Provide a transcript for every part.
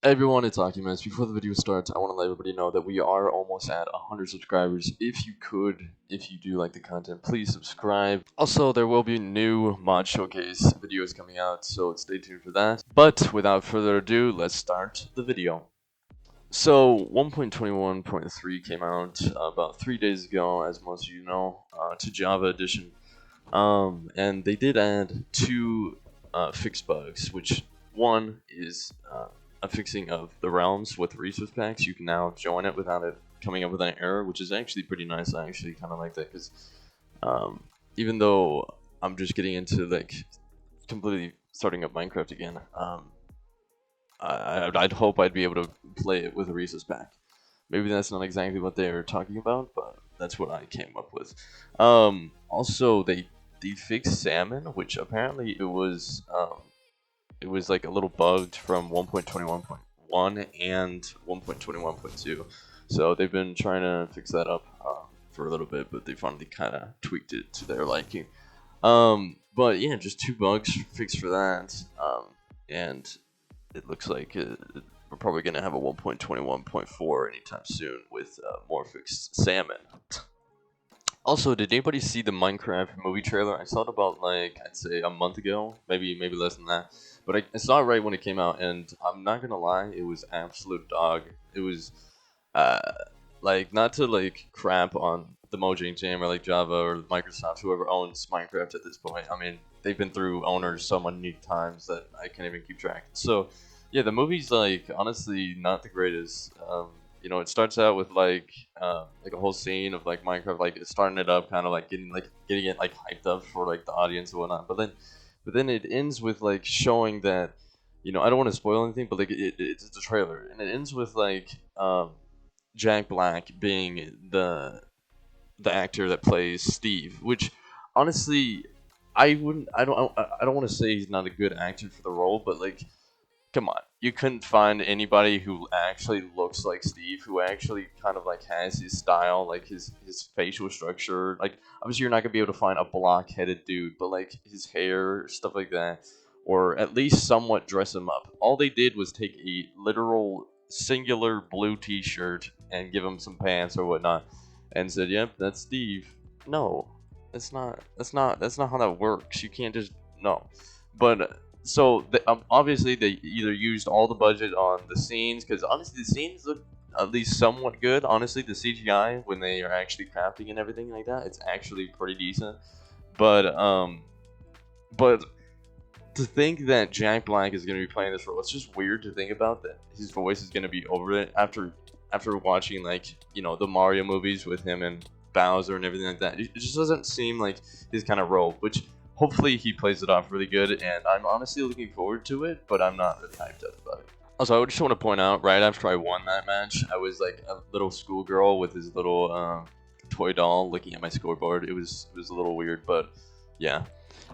Everyone, it's Oculus. Before the video starts, I want to let everybody know that we are almost at 100 subscribers. If you do like the content, please subscribe. Also, there will be new mod showcase videos coming out, so stay tuned for that. But without further ado, let's start the video. So 1.21.3 came out about 3 days ago, as most of you know, to Java Edition. And they did add two fixed bugs, which one is a fixing of the realms with resource packs. You can now join it without it coming up with an error, which is actually pretty nice. I actually kind of like that because um, even though I'm just getting into like completely starting up Minecraft again, I'd hope I'd be able to play it with a resource pack. Maybe that's not exactly what they're talking about, but that's what I came up with. Also, they fixed salmon, which apparently it was like a little bugged from 1.21.1 and 1.21.2. So they've been trying to fix that up for a little bit, but they finally kind of tweaked it to their liking. But yeah, just two bugs fixed for that. And it looks like we're probably going to have a 1.21.4 anytime soon with more fixed salmon. Also, did anybody see the Minecraft movie trailer? I saw it about like I'd say a month ago, maybe less than that. But I saw it right when it came out, and I'm not gonna lie, it was absolute dog. It was uh, like not to like crap on the Mojang Jam or like Java or Microsoft, whoever owns Minecraft at this point. I mean, they've been through owners so many times that I can't even keep track. So, yeah, the movie's like honestly not the greatest. It starts out with like a whole scene of like Minecraft, like starting it up, kind of like getting it like hyped up for like the audience and whatnot. But then it ends with like showing that, I don't want to spoil anything, but like it's a trailer, and it ends with like Jack Black being the actor that plays Steve, which honestly I don't want to say he's not a good actor for the role, but like come on, you couldn't find anybody who actually looks like Steve, who actually kind of like has his style, like his facial structure. Like obviously you're not gonna be able to find a block-headed dude, but like his hair, stuff like that, or at least somewhat dress him up. All they did was take a literal singular blue T-shirt and give him some pants or whatnot, and said, "Yep, that's Steve." No, that's not. That's not. That's not how that works. You can't just no. But obviously they either used all the budget on the scenes, because honestly the scenes look at least somewhat good. Honestly, the CGI when they are actually crafting and everything like that, it's actually pretty decent. But um but to think that Jack Black is going to be playing this role, it's just weird to think about that his voice is going to be over it after watching like the Mario movies with him and Bowser and everything like that. It just doesn't seem like his kind of role, which hopefully he plays it off really good, and I'm honestly looking forward to it, but I'm not really hyped up about it. Also, I just want to point out, right after I won that match, I was like a little schoolgirl with his little toy doll looking at my scoreboard. It was a little weird, but yeah.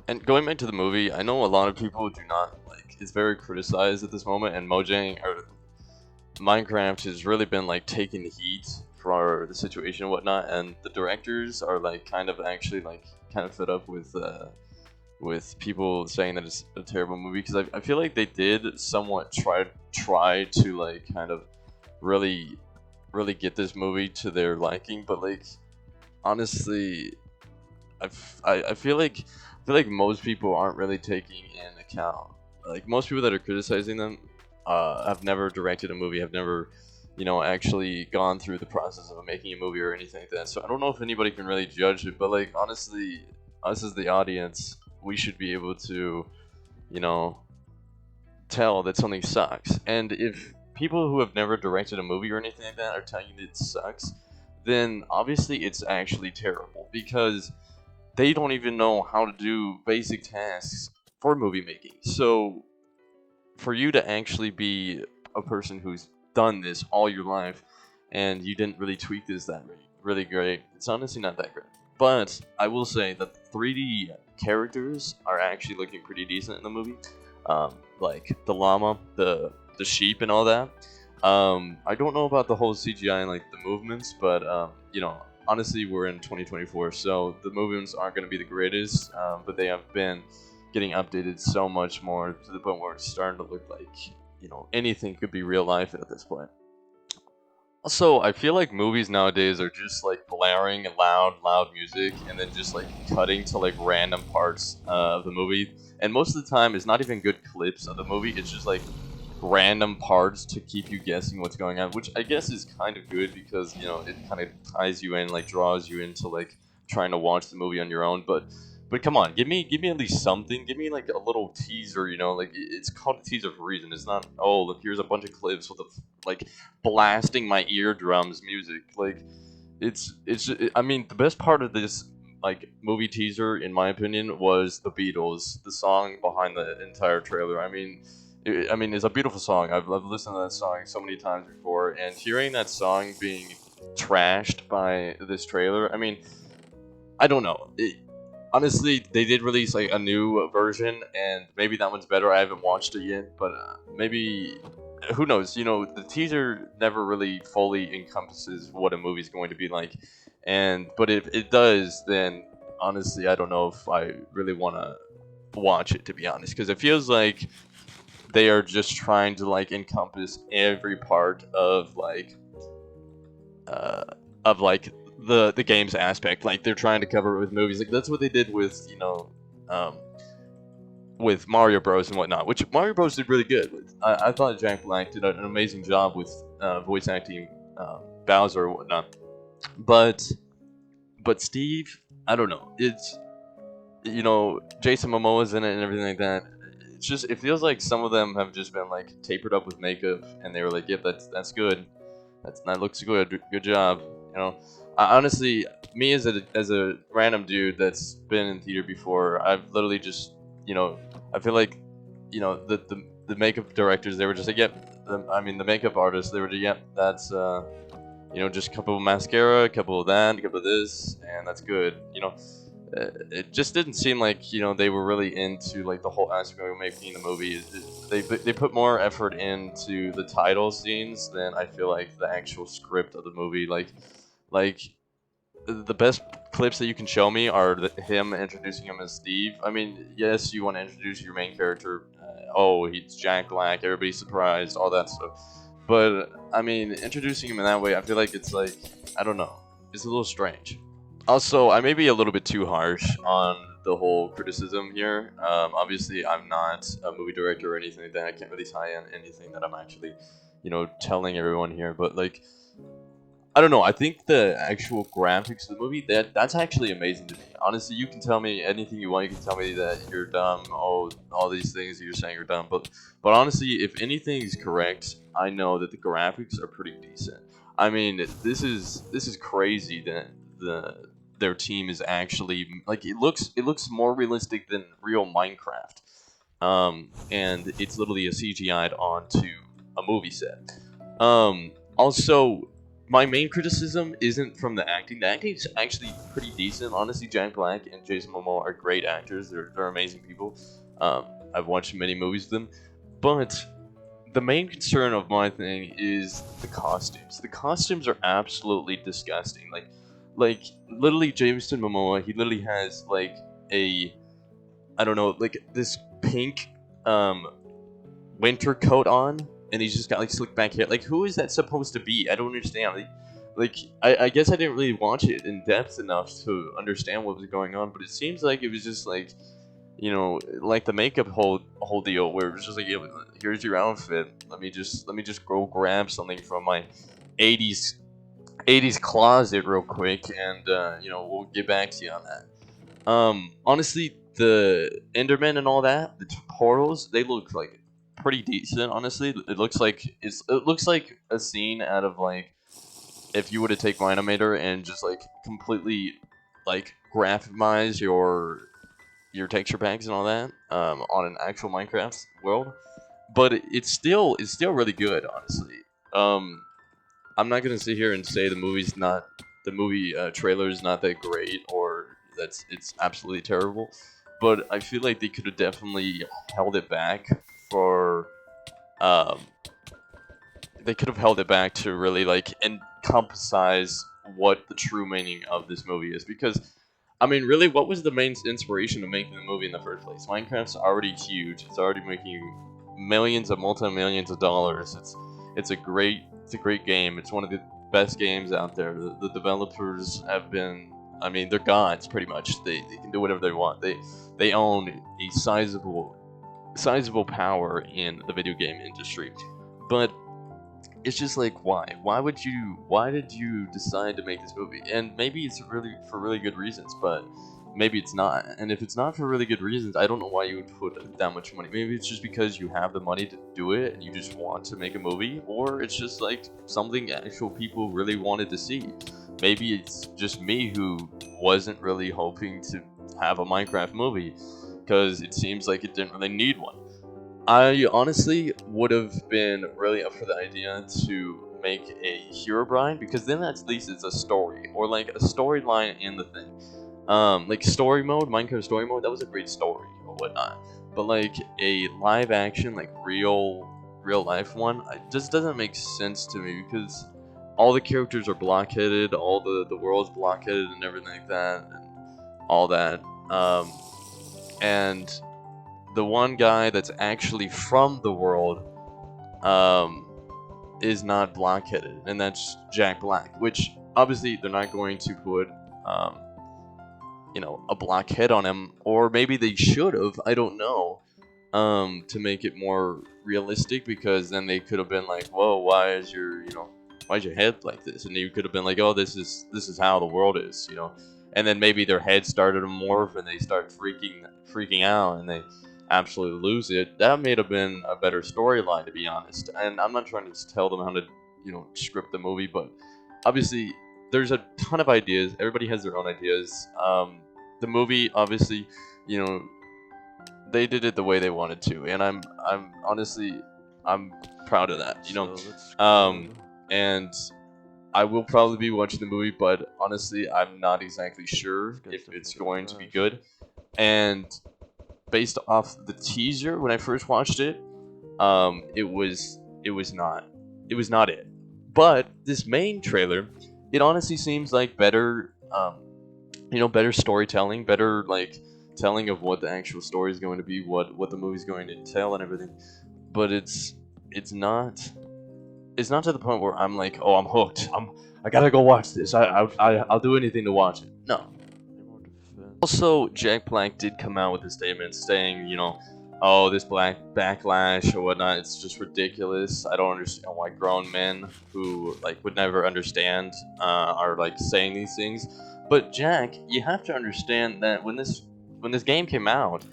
And going back to the movie, I know a lot of people do not like. It's very criticized at this moment, and Mojang or Minecraft has really been like taking the heat for the situation and whatnot, and the directors are like kind of actually like kind of fed up with people saying that it's a terrible movie, because I feel like they did somewhat try to like kind of really get this movie to their liking, but like honestly I feel like most people aren't really taking in account, like most people that are criticizing them have never directed a movie, have never actually gone through the process of making a movie or anything like that. So I don't know if anybody can really judge it, but like honestly, us as the audience, we should be able to you know tell that something sucks. And if people who have never directed a movie or anything like that are telling you that it sucks, then obviously it's actually terrible, because they don't even know how to do basic tasks for movie making. So for you to actually be a person who's done this all your life and you didn't really tweak this that really great, it's honestly not that great. But I will say that the 3D characters are actually looking pretty decent in the movie. Like the llama, the sheep, and all that. I don't know about the whole CGI and like the movements, but honestly, we're in 2024, so the movements aren't going to be the greatest, but they have been getting updated so much more to the point where it's starting to look like anything could be real life at this point. Also, I feel like movies nowadays are just like blaring loud music and then just like cutting to like random parts of the movie. And most of the time, it's not even good clips of the movie. It's just like random parts to keep you guessing what's going on, which I guess is kind of good because it kind of ties you in, like draws you into like trying to watch the movie on your own. But come on, give me at least something. Give me like a little teaser. Like it's called a teaser for a reason. It's not, oh look, here's a bunch of clips with like blasting my eardrums music. Like I mean, the best part of this like movie teaser, in my opinion, was the Beatles, the song behind the entire trailer. I mean, it's a beautiful song. I've listened to that song so many times before, and hearing that song being trashed by this trailer, I mean, I don't know. Honestly, they did release like a new version, and maybe that one's better. I haven't watched it yet, but maybe who knows? The teaser never really fully encompasses what a movie's going to be like, but if it does, then honestly, I don't know if I really want to watch it, to be honest, because it feels like they are just trying to like encompass every part uh, of like the games aspect. Like they're trying to cover it with movies. Like that's what they did with um, with Mario Bros and whatnot. Which Mario Bros did really good. I thought Jack Black did an amazing job with voice acting Bowser and whatnot. But Steve, I don't know. It's Jason Momoa's in it and everything like that. It's just it feels like some of them have just been like tapered up with makeup, and they were like, "Yep, that's good. That looks good. Good job." Honestly, me as a random dude that's been in theater before, I've literally just I feel like the makeup directors, they were just like, "Yep." I mean, the makeup artists, they were just, "Yep, that's just a couple of mascara, a couple of that, a couple of this, and that's good." It just didn't seem like they were really into like the whole aspect of making the movie. They put more effort into the title scenes than I feel like the actual script of the movie. Like the best clips that you can show me are him introducing him as Steve. I mean, yes, you want to introduce your main character. Oh, he's Jack Black. Everybody's surprised. All that stuff. But I mean, introducing him in that way, I feel like it's like, I don't know. It's a little strange. Also, I may be a little bit too harsh on the whole criticism here. Obviously, I'm not a movie director or anything like that. I can't really tie in anything that I'm actually, telling everyone here. But like, I don't know. I think the actual graphics of the movie, that's actually amazing to me. Honestly, you can tell me anything you want. You can tell me that you're dumb. Oh, all these things that you're saying are dumb. But honestly, if anything is correct, I know that the graphics are pretty decent. I mean, this is crazy that their team is actually like it looks more realistic than real Minecraft. And it's literally a CGI'd onto a movie set. Also, my main criticism isn't from the acting. The acting is actually pretty decent. Honestly, Jack Black and Jason Momoa are great actors. They're amazing people. I've watched many movies with them, but the main concern of my thing is the costumes. The costumes are absolutely disgusting. Like literally, Jason Momoa, he literally has like a, I don't know, like this pink winter coat on, and he's just got like slick back hair. Like, who is that supposed to be? I don't understand. I guess I didn't really watch it in depth enough to understand what was going on, but it seems like it was just like, like the makeup whole deal, where it was just like, yeah, here's your outfit. Let me just go grab something from my 80s 80s closet real quick, and we'll get back to you on that. Honestly, the Endermen and all that, the portals, they look like pretty decent. Honestly, it looks like a scene out of like if you were to take Minimator and just like completely like graphimize your texture packs and all that on an actual Minecraft world. But it's still really good, honestly. Um, I'm not gonna sit here and say the movie trailer is not that great, or it's absolutely terrible, but I feel like they could have definitely held it back for um they could have held it back to really like encompass what the true meaning of this movie is, because I mean, really, what was the main inspiration of making the movie in the first place? Minecraft's already huge. It's already making millions of multi-millions of dollars. It's a great game. It's one of the best games out there. The developers have been, I mean, they're gods pretty much. They can do whatever they want. They own a sizable power in the video game industry. But it's just like, why did you decide to make this movie? And maybe it's really for really good reasons, but maybe it's not. And if it's not for really good reasons, I don't know why you would put that much money. Maybe it's just because you have the money to do it and you just want to make a movie, or it's just like something actual people really wanted to see. Maybe it's just me who wasn't really hoping to have a Minecraft movie because it seems like it didn't really need one. I honestly would have been really up for the idea to make a Herobrine, because then at least it's a story or like a storyline in the thing. Like story mode, Minecraft story mode, that was a great story or whatnot. But like a live action, like real life one, it just doesn't make sense to me because all the characters are blockheaded, all the world's blockheaded and everything like that, and all that. And the one guy that's actually from the world is not blockheaded, and that's Jack Black, which obviously they're not going to put a blockhead on him, or maybe they should have, I don't know, to make it more realistic, because then they could have been like, whoa, why's your head like this? And you could have been like, oh, this is how the world is, and then maybe their head started to morph and they start freaking out and they absolutely lose it. That may have been a better storyline, to be honest. And I'm not trying to tell them how to, script the movie, but obviously there's a ton of ideas. Everybody has their own ideas. The movie, obviously, they did it the way they wanted to, and I'm honestly, I'm proud of that. And I will probably be watching the movie, but honestly, I'm not exactly sure if it's going to be good. And based off the teaser when I first watched it, it was not it. But this main trailer, it honestly seems like better, better storytelling, better like telling of what the actual story is going to be, what the movie's going to tell and everything. But it's not to the point where I'm like, oh, I'm hooked. I gotta go watch this. I'll do anything to watch it. No. Also, Jack Black did come out with a statement saying, oh, this black backlash or whatnot, it's just ridiculous. I don't understand why grown men who like would never understand are like saying these things. But Jack, you have to understand that when this game came out,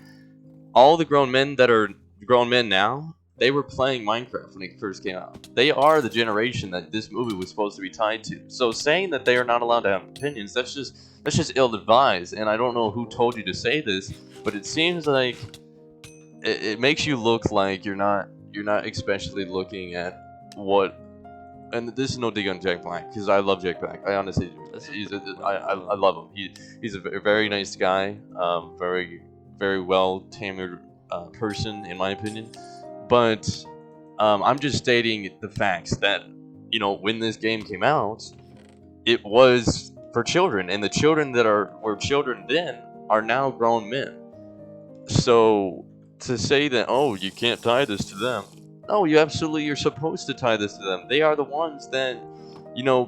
all the grown men that are grown men now, they were playing Minecraft when it first came out. They are the generation that this movie was supposed to be tied to. So saying that they are not allowed to have opinions, that's just ill-advised. And I don't know who told you to say this, but it seems like it makes you look like you're not especially looking at what. And this is no dig on Jack Black, because I love Jack Black. I honestly do. I love him. He's a very nice guy. Very very well tamed person in my opinion. But I'm just stating the facts that when this game came out, it was for children, and the children that were children then are now grown men. So to say that, oh, you can't tie this to them, no, you're supposed to tie this to them. They are the ones that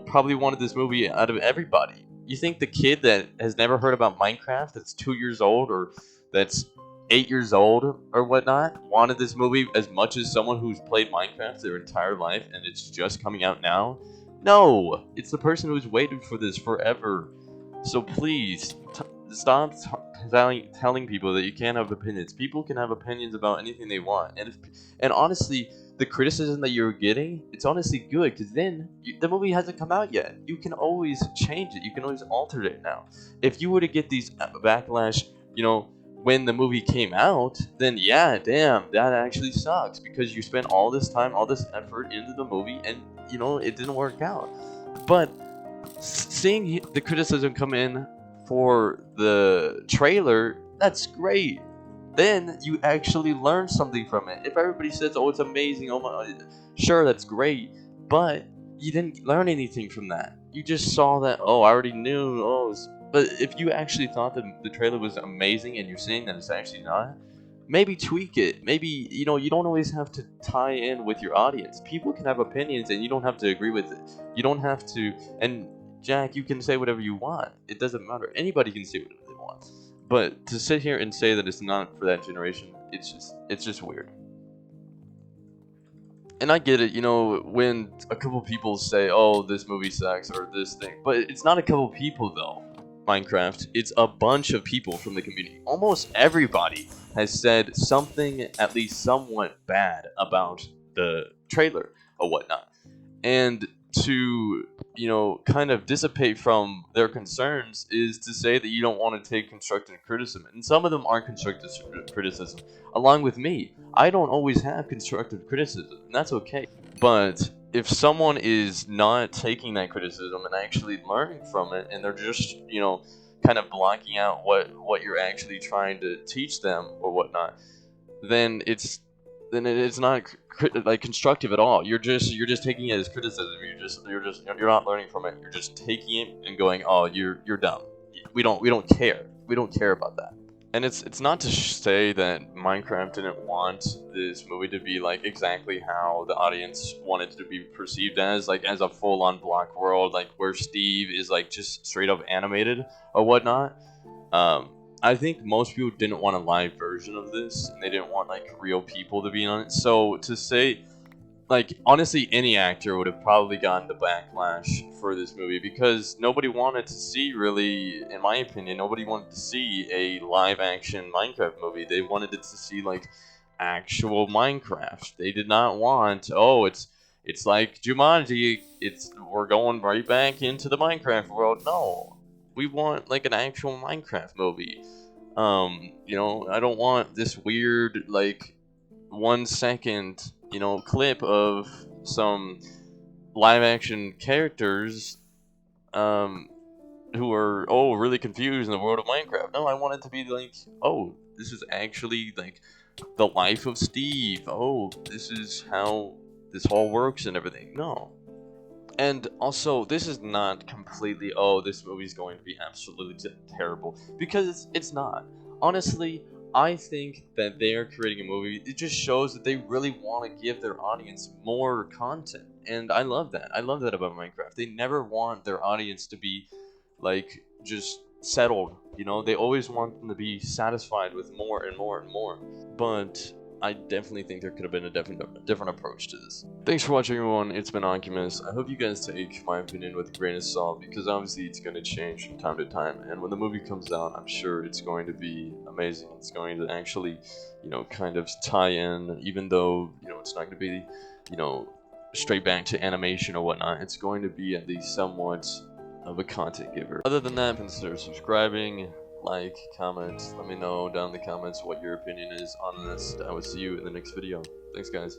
probably wanted this movie out of everybody. You think the kid that has never heard about Minecraft, that's 2 years old or that's 8 years old or whatnot, wanted this movie as much as someone who's played Minecraft their entire life and it's just coming out now? No, it's the person who's waited for this forever. So please, stop telling people that you can't have opinions. People can have opinions about anything they want. And honestly, the criticism that you're getting, it's honestly good, because then the movie hasn't come out yet. You can always change it. You can always alter it now. If you were to get these backlash, when the movie came out, then yeah, damn, that actually sucks, because you spent all this time, all this effort into the movie, and it didn't work out. But seeing the criticism come in for the trailer, that's great. Then you actually learn something from it. If everybody says, oh, it's amazing, oh my, sure, that's great, but you didn't learn anything from that. You just saw that, oh, I already knew, oh, but if you actually thought that the trailer was amazing and you're saying that it's actually not, maybe tweak it. Maybe, you know, you don't always have to tie in with your audience. People can have opinions and you don't have to agree with it. You don't have to. And Jack, you can say whatever you want. It doesn't matter. Anybody can say whatever they want. But to sit here and say that it's not for that generation, it's just weird. And I get it, you know, when a couple people say, "Oh, this movie sucks" or this thing, but it's not a couple people though. Minecraft, it's a bunch of people from the community. Almost everybody has said something at least somewhat bad about the trailer or whatnot. And to, you know, kind of dissipate from their concerns is to say that you don't want to take constructive criticism, and some of them are constructive criticism. Along with me, I don't always have constructive criticism, and that's okay. But if someone is not taking that criticism and actually learning from it, and they're just, you know, kind of blocking out what you're actually trying to teach them or whatnot, then it's not like constructive at all. You're just taking it as criticism. You're not learning from it. You're just taking it and going, oh, you're dumb. We don't care. We don't care about that. And it's not to say that Minecraft didn't want this movie to be like exactly how the audience wanted it to be perceived as, like as a full-on block world, like where Steve is like just straight up animated or whatnot. Um, I think most people didn't want a live version of this, and they didn't want like real people to be on it. So to say, like, honestly, any actor would have probably gotten the backlash for this movie because nobody wanted to see, really, in my opinion, nobody wanted to see a live action Minecraft movie. They wanted it to see like actual Minecraft. They did not want, oh, it's like Jumanji. We're going right back into the Minecraft world. No, we want like an actual Minecraft movie. You know, I don't want this weird like 1 second, you know, clip of some live action characters um who are, oh, really confused in the world of Minecraft. No, I want it to be like, oh, this is actually like the life of Steve. Oh, this is how this all works and everything. No. And also, this is not completely, oh, this movie's going to be absolutely terrible, because it's not. Honestly, I think that they're creating a movie. It just shows that they really want to give their audience more content, and I love that. I love that about Minecraft. They never want their audience to be like just settled. You know, they always want them to be satisfied with more and more and more. But I definitely think there could have been a different approach to this. Thanks for watching, everyone. It's been Oculus. I hope you guys take my opinion with a grain of salt, because obviously it's going to change from time to time. And when the movie comes out, I'm sure it's going to be amazing. It's going to actually, you know, kind of tie in, even though, you know, it's not going to be, you know, straight back to animation or whatnot. It's going to be at least somewhat of a content giver. Other than that, consider subscribing, like, comment, let me know down in the comments what your opinion is on this. I will see you in the next video. Thanks, guys.